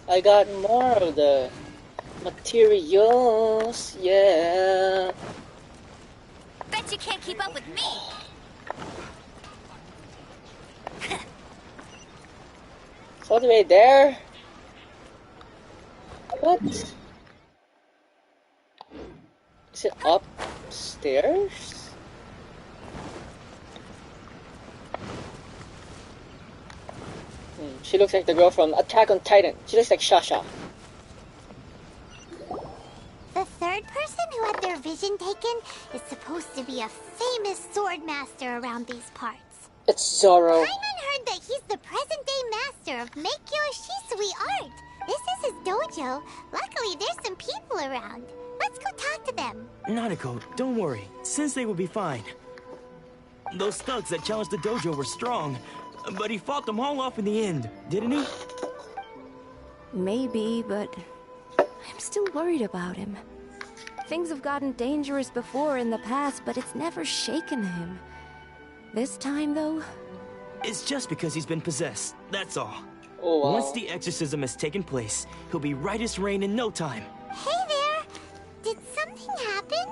I got more of the materials, yeah. Bet you can't keep up with me. It's all the way there? What? Is it upstairs? She looks like the girl from Attack on Titan. She looks like Shasha. The third person who had their vision taken is supposed to be a famous sword master around these parts. It's Zoro. Paimon heard that he's the present-day master of Meikyo Shisui art. This is his dojo. Luckily, there's some people around. Let's go talk to them. Nanako, don't worry. Sensei will be fine. Those thugs that challenged the dojo were strong, but he fought them all off in the end, didn't he? Maybe, but I'm still worried about him. Things have gotten dangerous before in the past, but it's never shaken him. This time, though? It's just because he's been possessed, that's all. Oh, wow. Once the exorcism has taken place, he'll be right as rain in no time. Hey there! Did something happen?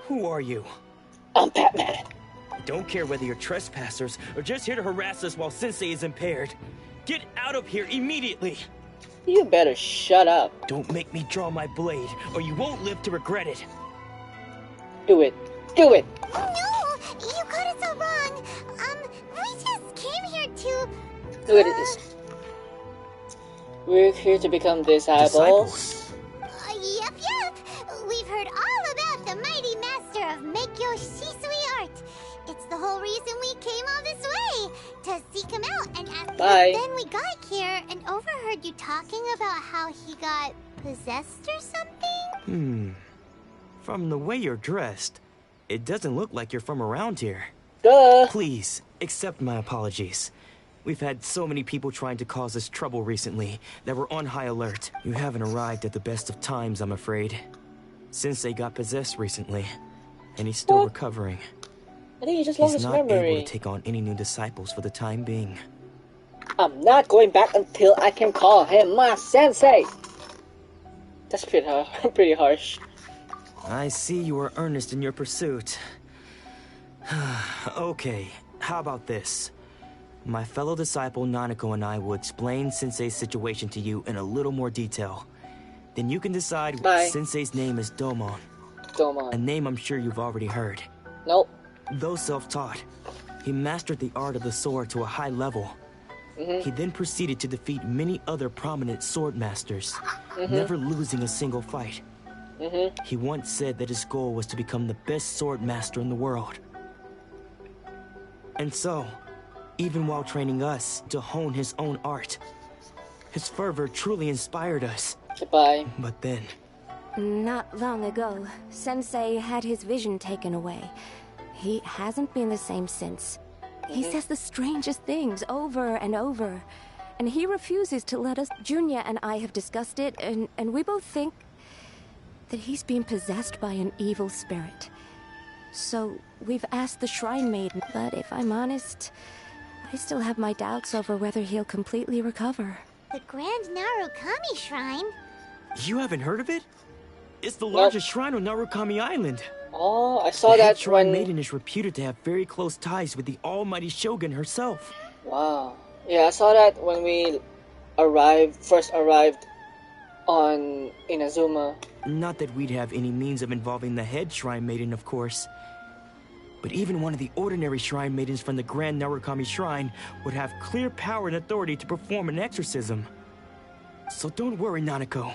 Who are you? I'm Batman. I don't care whether you're trespassers or just here to harass us while Sensei is impaired. Get out of here immediately! You better shut up. Don't make me draw my blade, or you won't live to regret it. Do it. Do it. No! You got it so wrong. We just came here to... Look at this. We're here to become disciples. Yep. We've heard all about the mighty master of Meikyo Shisui art. It's the whole reason we came all this way, to seek him out and ask. Bye. Then we got here and overheard you talking about how he got possessed or something. From the way you're dressed, it doesn't look like you're from around here. Duh. Please, accept my apologies. We've had so many people trying to cause us trouble recently that we're on high alert. You haven't arrived at the best of times, I'm afraid. Sensei got possessed recently, and he's still recovering. I think he just lost He's his not memory. able to take on any new disciples for the time being. I'm not going back until I can call him my sensei. That's pretty harsh. I see you are earnest in your pursuit. Okay, how about this? My fellow disciple Nanako and I will explain Sensei's situation to you in a little more detail. Then you can decide Bye. Sensei's name is Domon. A Domon. name I'm sure you've already heard. Nope. Though self-taught, he mastered the art of the sword to a high level. He then proceeded to defeat many other prominent sword masters, never losing a single fight. He once said that his goal was to become the best sword master in the world. And so, even while training us to hone his own art, his fervor truly inspired us. Goodbye. But then... Not long ago, Sensei had his vision taken away. He hasn't been the same since. He says the strangest things over and over. And he refuses to let us... Junya and I have discussed it, and we both think that he's being possessed by an evil spirit. So we've asked the Shrine Maiden, but if I'm honest, I still have my doubts over whether he'll completely recover. The Grand Narukami Shrine? You haven't heard of it? It's the largest shrine on Narukami Island. Oh, I saw The head that Shrine when... Maiden is reputed to have very close ties with the almighty Shogun herself. Wow. Yeah, I saw that when we first arrived on Inazuma. Not that we'd have any means of involving the head Shrine Maiden, of course. But even one of the ordinary Shrine Maidens from the Grand Narukami Shrine would have clear power and authority to perform an exorcism. So don't worry, Nanako.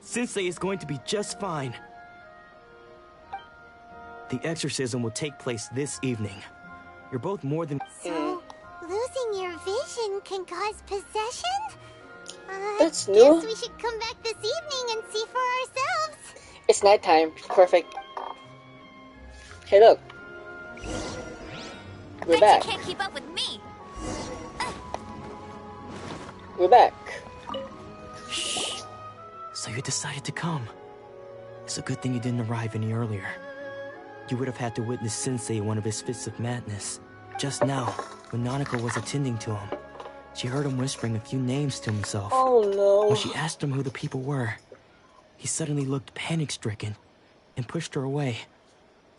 Sensei is going to be just fine. The exorcism will take place this evening. You're both more than... So, losing your vision can cause possession? That's new. Guess we should come back this evening and see for ourselves. It's nighttime. Perfect. Hey, look. We're Bet back. you can't keep up with me. We're back. Shh. So you decided to come. It's a good thing you didn't arrive any earlier. You would have had to witness Sensei in one of his fits of madness. Just now, when Nanako was attending to him, She heard him whispering a few names to himself. Oh no. When she asked him who the people were, he suddenly looked panic-stricken and pushed her away.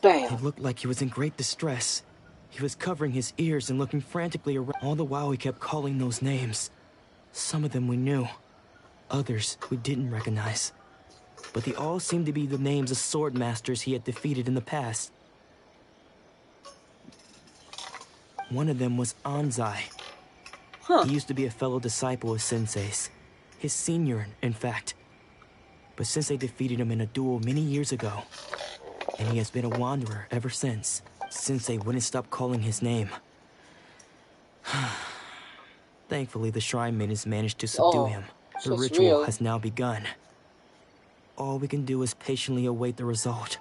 Damn. It looked like he was in great distress. He was covering his ears and looking frantically around. All the while he kept calling those names. Some of them we knew, others we didn't recognize. But they all seemed to be the names of sword masters he had defeated in the past. One of them was Anzai. Huh. He used to be a fellow disciple of Sensei's. His senior, in fact. But Sensei defeated him in a duel many years ago. And he has been a wanderer ever since. Sensei wouldn't stop calling his name. Thankfully, the Shrine Maidens managed to subdue him. The so it's ritual real. has now begun. All we can do is patiently await the result.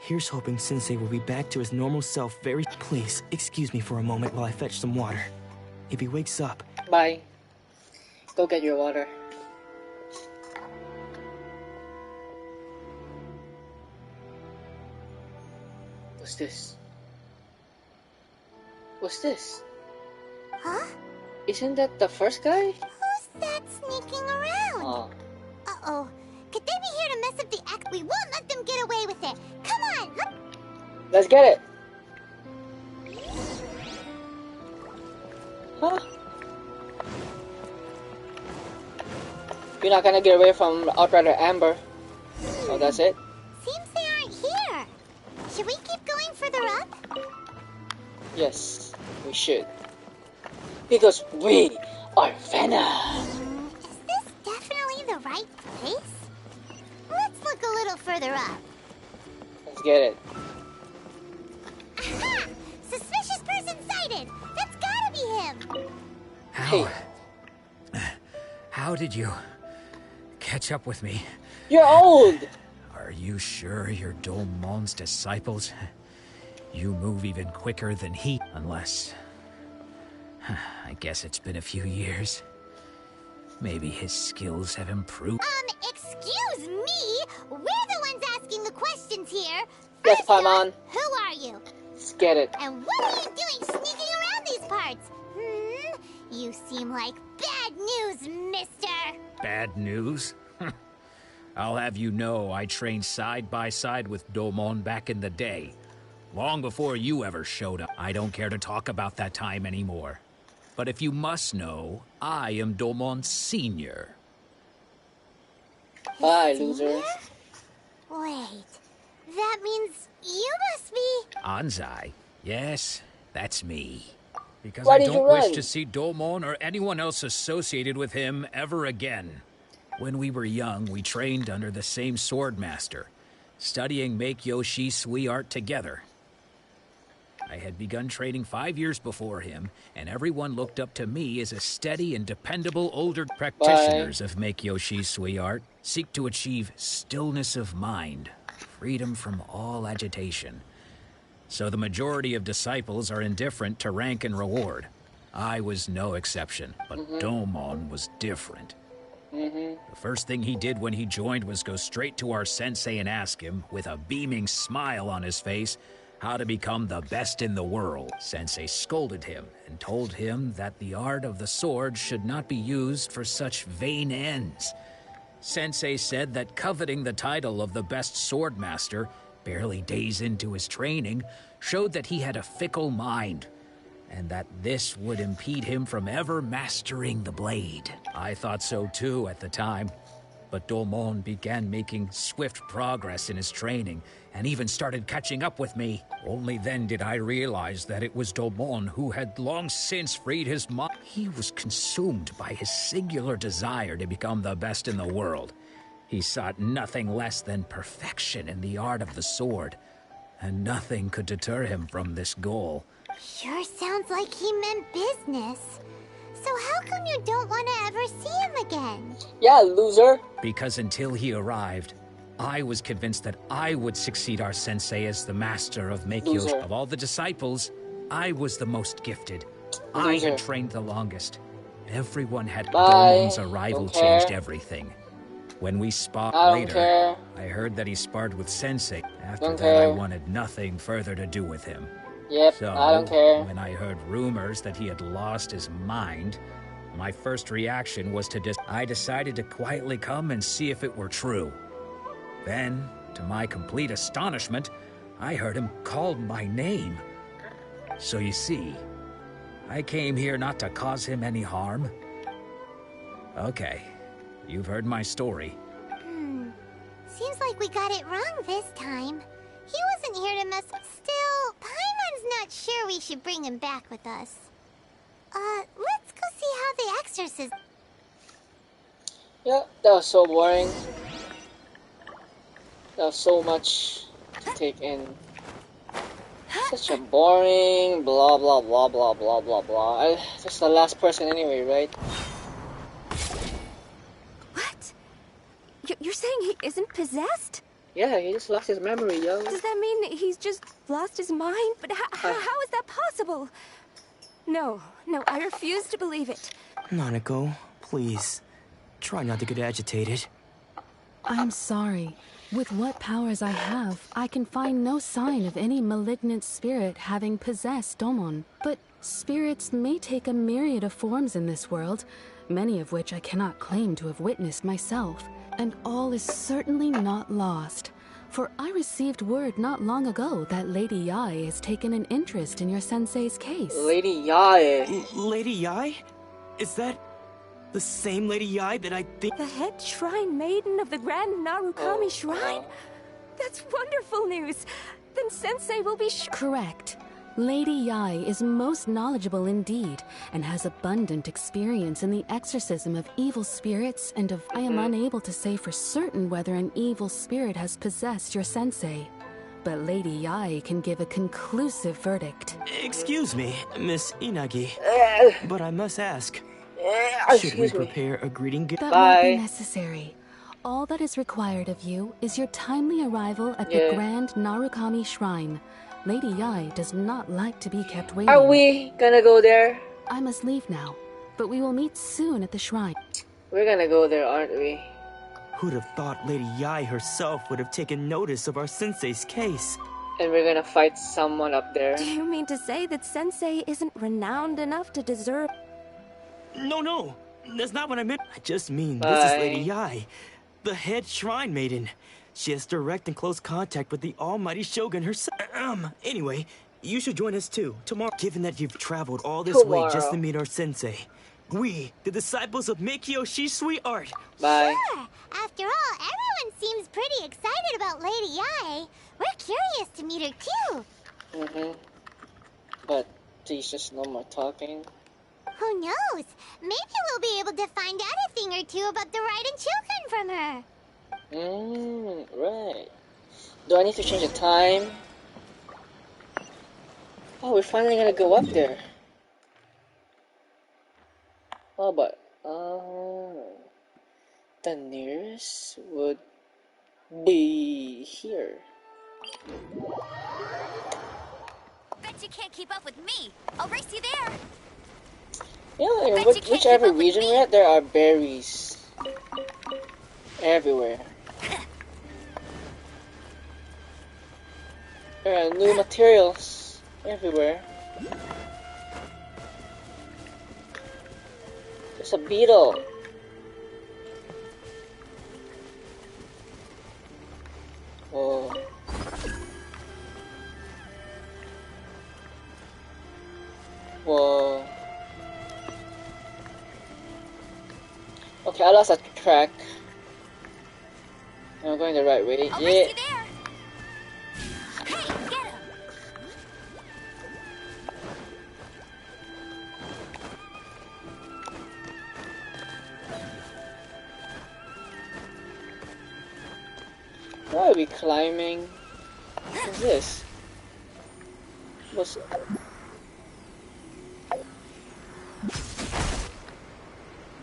Here's hoping Sensei will be back to his normal self very... Please, excuse me for a moment while I fetch some water. If he wakes up... Bye. Go get your water. What's this? What's this? Huh? Isn't that the first guy? Who's that sneaking around? Oh. Uh-oh. Could they be here to mess up the act? We won't let them get away with it. Come on! Let's get it. Huh? You're not gonna get away from Outrider Amber. Oh, that's it? Seems they aren't here. Should we keep going further up? Yes, we should. Because we are Venom. Is this definitely the right place? Let's look a little further up. Let's get it. Aha! Suspicious person sighted! That's gotta be him! How did you catch up with me? You're old! Are you sure you're Domon's disciples? You move even quicker than he, unless... I guess it's been a few years. Maybe his skills have improved. Excuse me? We're the ones asking the questions here. Yes, First off, Paimon. who are you? Let's get it. And what are you doing sneaking around these parts? You seem like bad news, mister. Bad news? I'll have you know I trained side by side with Domon back in the day. Long before you ever showed up. I don't care to talk about that time anymore. But if you must know, I am Domon's senior. Bye, loser. Wait, that means you must be... Anzai? Yes, that's me. Because Why I did you don't wish run? to see Domon or anyone else associated with him ever again. When we were young, we trained under the same sword master, studying Meikyo Shisui art together. I had begun training 5 years before him, and everyone looked up to me as a steady and dependable older practitioners of Meikyo Shisui art seek to achieve stillness of mind, freedom from all agitation. So the majority of disciples are indifferent to rank and reward. I was no exception, but Domon was different. The first thing he did when he joined was go straight to our sensei and ask him, with a beaming smile on his face, how to become the best in the world. Sensei scolded him and told him that the art of the sword should not be used for such vain ends. Sensei said that coveting the title of the best sword master, barely days into his training, showed that he had a fickle mind, and that this would impede him from ever mastering the blade. I thought so too at the time, but Domon began making swift progress in his training, and even started catching up with me. Only then did I realize that it was Domon who had long since freed his mind. He was consumed by his singular desire to become the best in the world. He sought nothing less than perfection in the art of the sword, and nothing could deter him from this goal. Sure sounds like he meant business. So how come you don't want to ever see him again? Yeah, loser. Because until he arrived, I was convinced that I would succeed our sensei as the master of Meikyo. Loser. Of all the disciples, I was the most gifted. Loser. I had trained the longest. Everyone had. Bye. Domon's arrival Don't changed care. everything. When we sparred I don't later, care. I heard that he sparred with Sensei. After Don't that, I care. wanted nothing further to do with him. Yep, So, I don't care. when I heard rumors that he had lost his mind, my first reaction was to I decided to quietly come and see if it were true. Then, to my complete astonishment, I heard him call my name. So you see, I came here not to cause him any harm. Okay, you've heard my story. Seems like we got it wrong this time. He wasn't here to mess. Still, Paimon's not sure we should bring him back with us. Let's go see how the exorcism. Yeah, that was so boring. That was so much to take in. Such a boring blah blah blah blah blah blah blah. Just the last person anyway, right? What? You're saying he isn't possessed? Yeah, he just lost his memory, yo. Does that mean he's just lost his mind? But how is that possible? No, I refuse to believe it. Nanako, please. Try not to get agitated. I'm sorry. With what powers I have, I can find no sign of any malignant spirit having possessed Domon. But spirits may take a myriad of forms in this world, many of which I cannot claim to have witnessed myself. And all is certainly not lost. For I received word not long ago that Lady Yae has taken an interest in your sensei's case. Lady Yae. Lady Yae? Is that the same Lady Yae that I think? The head shrine maiden of the Grand Narukami Shrine? That's wonderful news. Then Sensei will be Correct. Lady Yae is most knowledgeable indeed, and has abundant experience in the exorcism of evil spirits and of... I am unable to say for certain whether an evil spirit has possessed your sensei, but Lady Yae can give a conclusive verdict. Excuse me, Miss Inagi, but I must ask, should we prepare a greeting gift? That won't be necessary. All that is required of you is your timely arrival at the Grand Narukami Shrine. Lady Yae does not like to be kept waiting. Are we gonna go there? I must leave now, but we will meet soon at the shrine. We're gonna go there, aren't we? Who'd have thought Lady Yae herself would have taken notice of our sensei's case? And we're gonna fight someone up there. Do you mean to say that Sensei isn't renowned enough to deserve... No, that's not what I meant. I just mean this is Lady Yae, the head shrine maiden. She has direct and close contact with the almighty Shogun herself. Anyway, you should join us too, tomorrow. Given that you've traveled all this way just to meet our sensei. We, the disciples of Meikyo Sweetheart. Bye. Sure. After all, everyone seems pretty excited about Lady Yae. We're curious to meet her too. But please just no more talking. Who knows? Maybe we'll be able to find out a thing or two about the Raiden Shogun from her. Right. Do I need to change the time? Oh, we're finally gonna go up there. Oh, but the nearest would be here. Bet you can't keep up with me. I'll race you there. Yeah, Bet you can't whichever keep up with region me. we're at, there are berries everywhere. There are new materials everywhere. There's a beetle. Whoa. Whoa. Okay, I lost a track. I'm going the right way. I'll Yeah. race you there. Hey, get him. Why are we climbing? What is this? What's...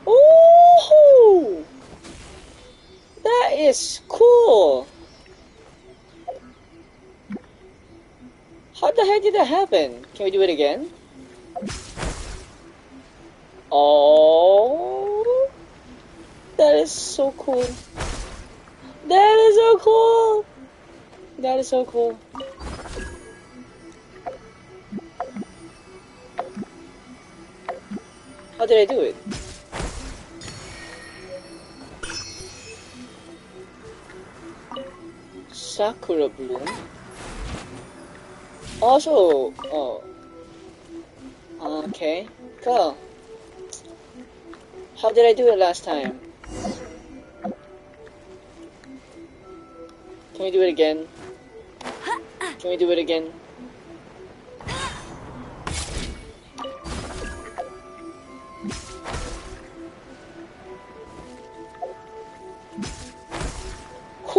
Ooh! That is cool! How the heck did that happen? Can we do it again? Oh! That is so cool. That is so cool! That is so cool. did I do it? Sakura bloom. Also, oh. Okay, cool. How did I do it last time? Can we do it again? Can we do it again?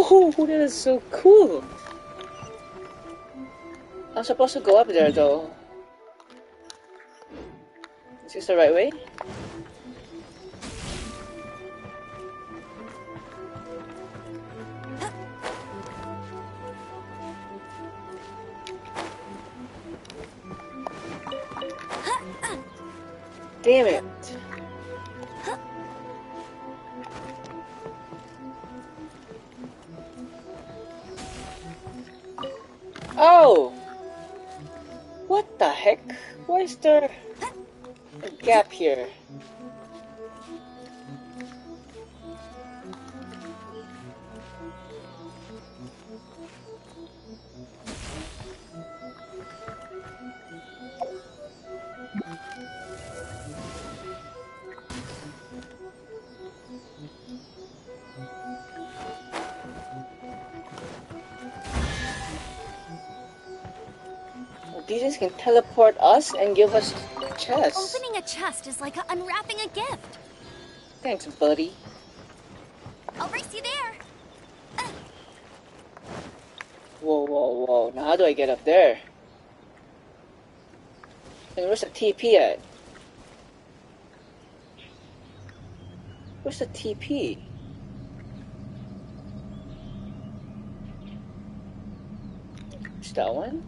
Oh, that is so cool! I'm supposed to go up there though. Is this the right way? Damn it! Oh! What the heck? Why is there a gap here? Jesus can teleport us and give us chests. Opening a chest is like unwrapping a gift. Thanks, buddy. I'll race you there. Whoa, whoa, whoa. Now how do I get up there? And where's the TP at? Where's the TP? Is that one?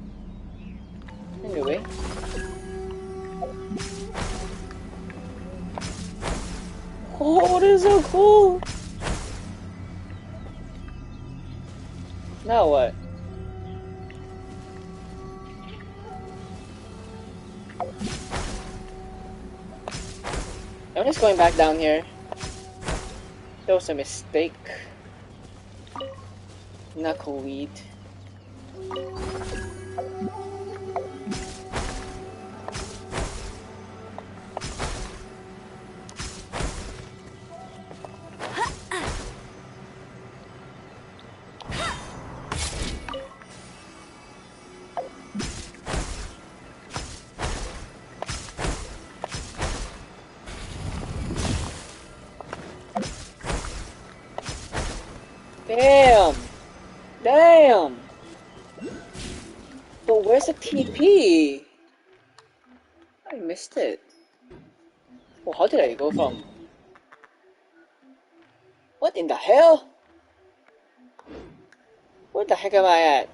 Anyway. Oh, this is so cool! Now what? I'm just going back down here. That was a mistake. Knuckleweed. Damn! Damn! But where's the TP? I missed it. Well, how did I go from... What in the hell? Where the heck am I at?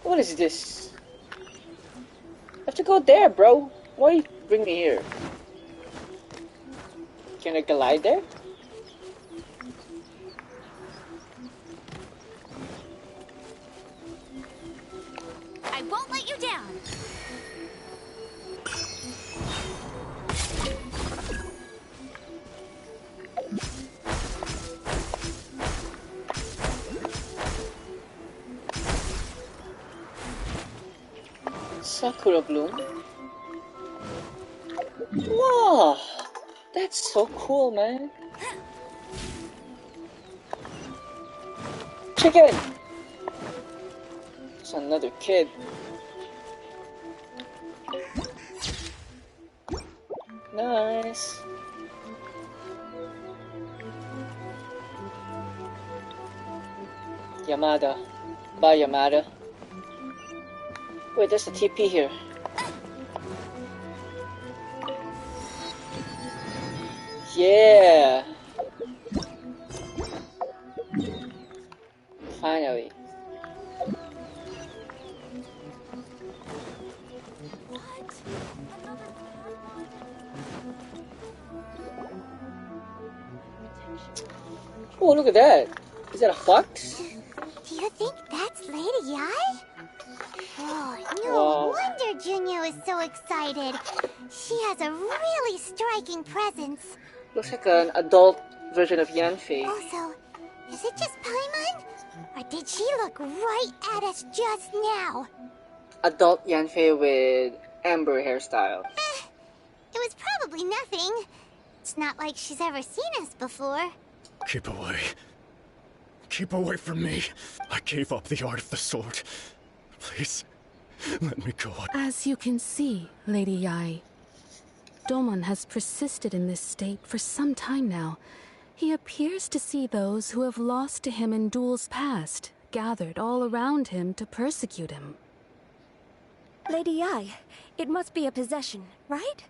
What is this? I have to go there, bro. Why you bring me here? Can I glide there? I won't let you down. Sakura bloom. Wow, that's so cool, man. Chicken. It's another kid. Nice. Yamada. Bye, Yamada. Wait, there's a TP here. Yeah! Finally. Oh, look at that! Is that a fox? Do you think that's was so excited. She has a really striking presence. Looks like an adult version of Yanfei. Also, is it just Paimon? Or did she look right at us just now? Adult Yanfei with amber hairstyle. It was probably nothing. It's not like she's ever seen us before. Keep away. Keep away from me. I gave up the art of the sword. Please, let me go. As you can see, Lady Yai, Domon has persisted in this state for some time now. He appears to see those who have lost to him in duels past, gathered all around him to persecute him. Lady Yai, it must be a possession, right?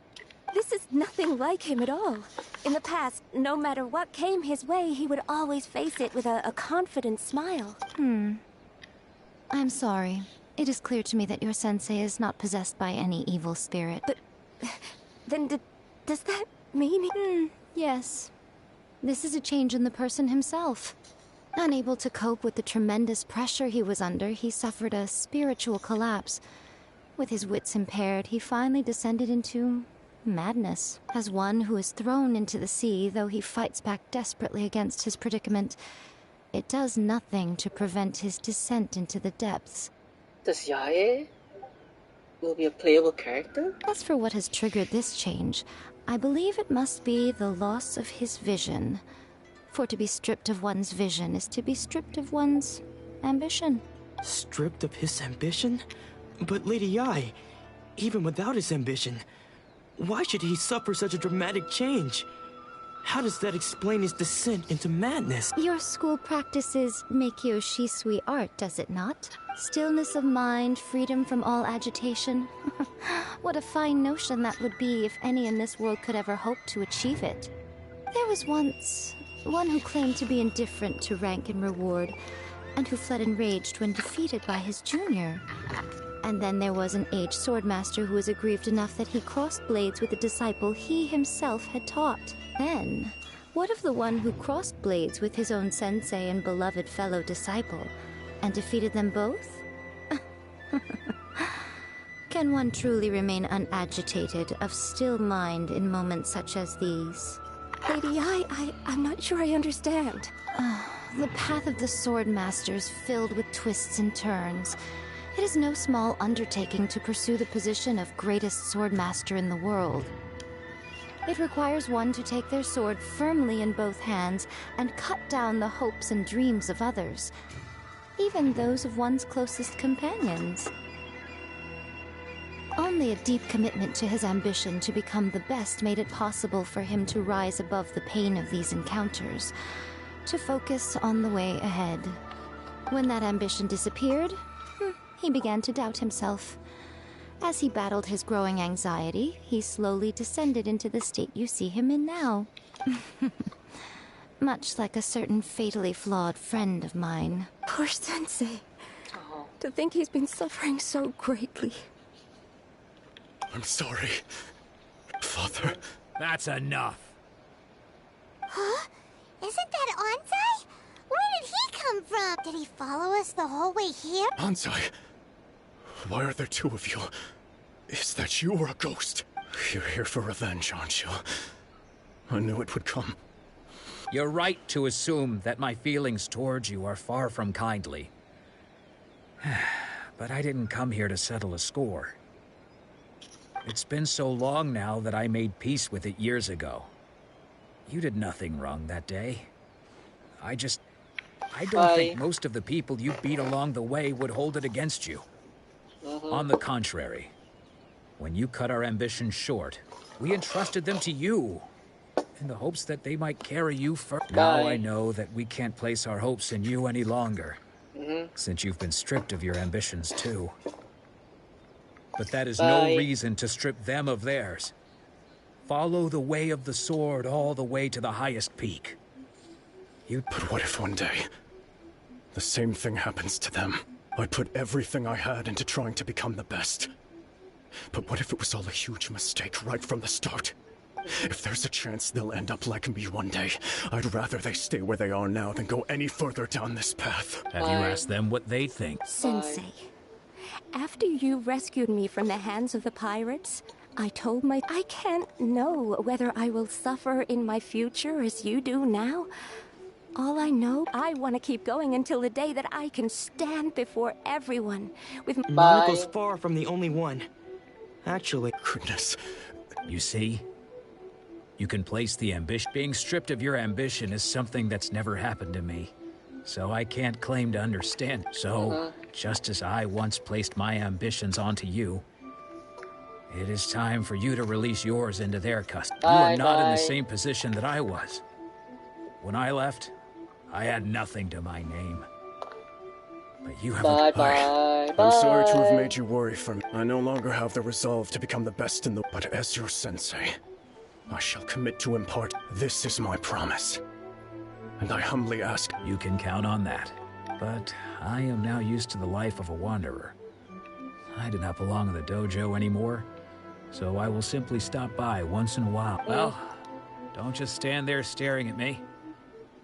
This is nothing like him at all. In the past, no matter what came his way, he would always face it with a confident smile. I'm sorry. It is clear to me that your sensei is not possessed by any evil spirit. But then does that mean Yes. This is a change in the person himself. Unable to cope with the tremendous pressure he was under, he suffered a spiritual collapse. With his wits impaired, he finally descended into madness. As one who is thrown into the sea, though he fights back desperately against his predicament, it does nothing to prevent his descent into the depths. Does Yae will be a playable character? As for what has triggered this change, I believe it must be the loss of his vision. For to be stripped of one's vision is to be stripped of one's ambition. Stripped of his ambition? But Lady Yai, even without his ambition, why should he suffer such a dramatic change? How does that explain his descent into madness? Your school practices Meikyo Shisui art, does it not? Stillness of mind, freedom from all agitation. What a fine notion that would be if any in this world could ever hope to achieve it. There was once one who claimed to be indifferent to rank and reward, and who fled enraged when defeated by his junior. And then there was an aged swordmaster who was aggrieved enough that he crossed blades with a disciple he himself had taught. Then, what of the one who crossed blades with his own sensei and beloved fellow disciple, and defeated them both? Can one truly remain unagitated, of still mind in moments such as these? Lady Yai, I'm not sure I understand. The path of the swordmaster is filled with twists and turns. It is no small undertaking to pursue the position of greatest swordmaster in the world. It requires one to take their sword firmly in both hands and cut down the hopes and dreams of others, even those of one's closest companions. Only a deep commitment to his ambition to become the best made it possible for him to rise above the pain of these encounters, to focus on the way ahead. When that ambition disappeared, he began to doubt himself. As he battled his growing anxiety, he slowly descended into the state you see him in now. Much like a certain fatally flawed friend of mine. Poor Sensei. To think he's been suffering so greatly. I'm sorry, Father. That's enough. Huh? Isn't that Ansai? Where did he come from? Did he follow us the whole way here? Ansai, why are there two of you? Is that you or a ghost? You're here for revenge, aren't you? I knew it would come. You're right to assume that my feelings towards you are far from kindly. But I didn't come here to settle a score. It's been so long now that I made peace with it years ago. You did nothing wrong that day. I don't think most of the people you beat along the way would hold it against you. On the contrary, when you cut our ambitions short, we entrusted them to you, in the hopes that they might carry you further. Now I know that we can't place our hopes in you any longer, since you've been stripped of your ambitions too. But that is no reason to strip them of theirs. Follow the way of the sword all the way to the highest peak. But what if one day, the same thing happens to them? I put everything I had into trying to become the best. But what if it was all a huge mistake right from the start? If there's a chance they'll end up like me one day, I'd rather they stay where they are now than go any further down this path. Have you asked them what they think? Sensei, After you rescued me from the hands of the pirates, I told I can't know whether I will suffer in my future as you do now. All I know, I want to keep going until the day that I can stand before everyone with... Monaco's far from the only one. Actually... Goodness. You see? You can place the ambition. Being stripped of your ambition is something that's never happened to me. So I can't claim to understand. So, just as I once placed my ambitions onto you, it is time for you to release yours into their custody. You are not in the same position that I was. When I left, I had nothing to my name. But you have I'm sorry to have made you worry for me. I no longer have the resolve to become the best in the... But as your sensei, I shall commit to impart. This is my promise. And I humbly ask... You can count on that. But I am now used to the life of a wanderer. I do not belong in the dojo anymore, so I will simply stop by once in a while. Well, don't just stand there staring at me.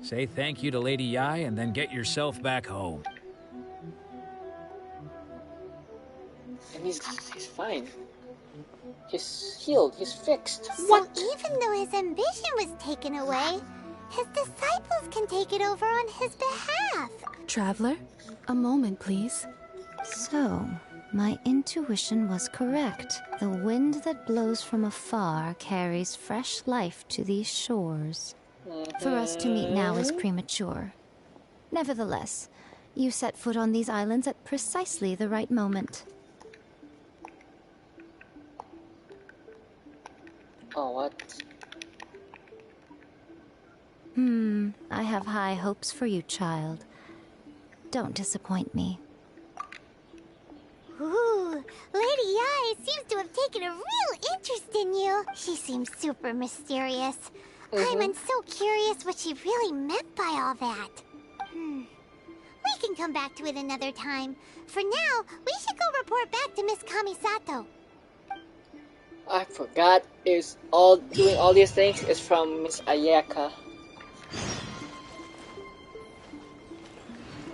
Say thank you to Lady Yai and then get yourself back home. And he's fine. He's healed. He's fixed. So even though his ambition was taken away, his disciples can take it over on his behalf. Traveler, a moment, please. So, my intuition was correct. The wind that blows from afar carries fresh life to these shores. For us to meet now is premature. Nevertheless, you set foot on these islands at precisely the right moment. Oh, what? I have high hopes for you, child. Don't disappoint me. Ooh, Lady Yai seems to have taken a real interest in you. She seems super mysterious. I'm so curious what she really meant by all that. We can come back to it another time. For now, we should go report back to Miss Kamisato. I forgot. Is all doing all these things is from Miss Ayaka.